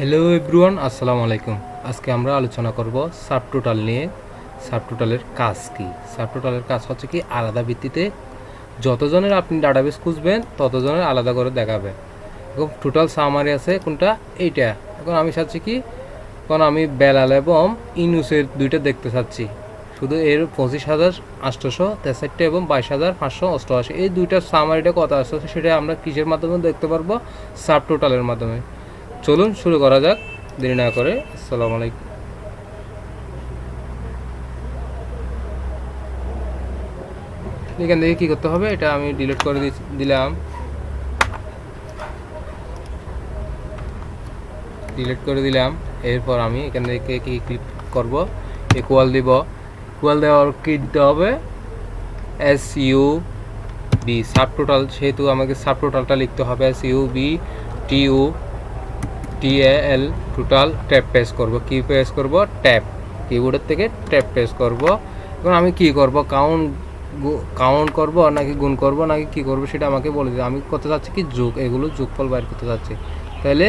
Hello everyone, আসসালামু আলাইকুম। আজকে আমরা আলোচনা করব সাবটোটাল নিয়ে। সাবটোটালের কাজ কি? সাবটোটালের কাজ হচ্ছে কি, আলাদা ভিত্তিতে যতজনের আপনি ডাটাবেস খুঁজবেন ততজনের আলাদা করে দেখাবে। এবং টোটাল সামারি আছে কোনটা, এইটা। এখন আমি চাচ্ছি কি, এখন আমি বেলাল এবং ইনুসের দুইটা দেখতে চাচ্ছি। শুধু এর 25,863 এবং 22,588, এই দুইটার সামারিটা কত আসছে সেটা আমরা কিসের মাধ্যমে দেখতে পারবো? সাবটোটালের মাধ্যমে। চলুন শুরু করা যাক দেরি না করে। আসসালামু আলাইকুম। এখান থেকে কী করতে হবে, এটা আমি ডিলিট করে দিলাম। এরপর আমি এখান থেকে কি ক্লিক করব, ইকুয়াল দিব। ইকুয়াল দেওয়ার কি দিতে হবে, SUB সাবটোটাল, সেহেতু আমাকে সাবটোটালটা লিখতে হবে। SUBTUTAL total. ট্যাব প্রেস করব। কি প্রেস করব? ট্যাব। কিবোর্ডের থেকে ট্যাব প্রেস করব। এখন আমি কি করব, কাউন্ট করব নাকি গুণ করব নাকি কি করব সেটা আমাকে বলে দিই। আমি করতে চাচ্ছি কি, যোগ, এগুলো যোগফল বাইর করতে চাচ্ছি। তাহলে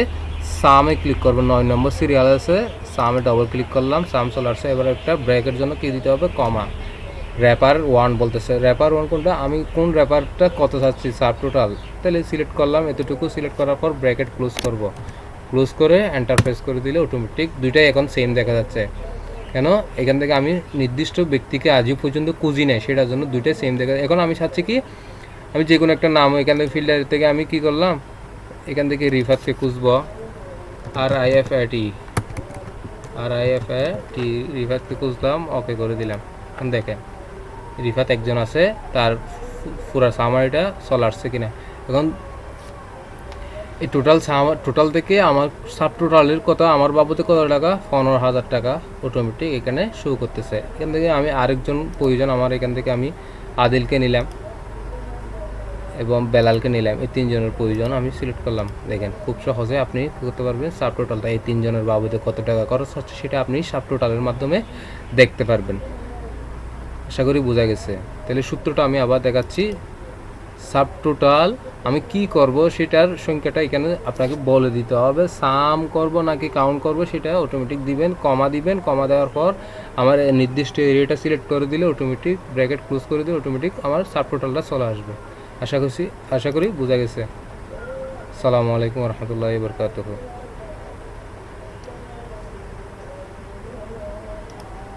সামে ক্লিক করব, 9 নম্বর সিরিয়াল আছে, সামে ডবল ক্লিক করলাম, সাম চলে আসছে। এবার একটা ব্র্যাকের জন্য কি দিতে হবে, কমা। র্যাপার 1 বলতেছে, র্যাপার 1 কোনটা, আমি কোন র্যাপারটা কত চাচ্ছি, সাবটোটাল। তাহলে সিলেক্ট করলাম, এতটুকু সিলেক্ট করার পর ব্র্যাকেট ক্লোজ করব। ক্লোজ করে এন্টার প্রেস করে দিলে অটোমেটিক দুইটাই এখন সেম দেখা যাচ্ছে। কেন, এখান থেকে আমি নির্দিষ্ট ব্যক্তিকে আজও পর্যন্ত খুঁজি নাই, সেটার জন্য দুইটাই সেম দেখা। এখন আমি চাচ্ছি কি, আমি যে কোনো একটা নাম এখান থেকে ফিল্টার থেকে আমি কি করলাম, এখান থেকে রিফাতকে খুঁজব, RIFAT রিফাতকে খুঁজলাম, ওকে করে দিলাম। এখন দেখেন রিফাত একজন আছে, তার পুরো সামারিটা চলে আসছে কিনা। এখন এই টোটাল থেকে আমার সাবটোটালের কথা, আমার বাবদে কত টাকা, 15,000 টাকা অটোমেটিক এখানে শো করতেছে। এখান থেকে আমি আরেকজন প্রয়োজন, আমার এখান থেকে আমি আদিলকে নিলাম এবং বেলালকে নিলাম, এই তিনজনের প্রয়োজন আমি সিলেক্ট করলাম। দেখেন খুব সহজে আপনি কী করতে পারবেন, সাবটোটালটা এই তিনজনের বাবদে কত টাকা খরচ হচ্ছে সেটা আপনি সাবটোটালের মাধ্যমে দেখতে পারবেন। আশা করি বোঝা গেছে। তাহলে সূত্রটা আমি আবার দেখাচ্ছি। সাবটোটাল আমি কি করব সেটার সংখ্যাটা এখানে আপনাকে বলে দিতে হবে। সাম করব নাকি কাউন্ট করব সেটা অটোমেটিক দিবেন, কমা দিবেন। কমা দেওয়ার পর আমার নির্দিষ্ট এরিয়াটা সিলেক্ট করে দিলে অটোমেটিক ব্র্যাকেট ক্লোজ করে দিলে অটোমেটিক আমার সাবটোটালটা চলে আসবে। আশা করি বোঝা গেছে। আসসালামু আলাইকুম রহমতুল্লাহি বরকাতুহু।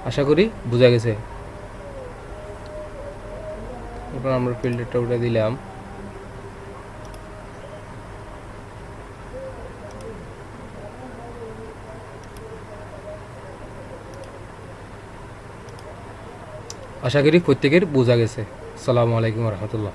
আশা করি বোঝা গেছে। এরপর আমরা ফিল্টারটা উঠে দিলাম। আশা করি প্রত্যেকের বোঝা গেছে। আসসালামু আলাইকুম রহমতুল্লাহ।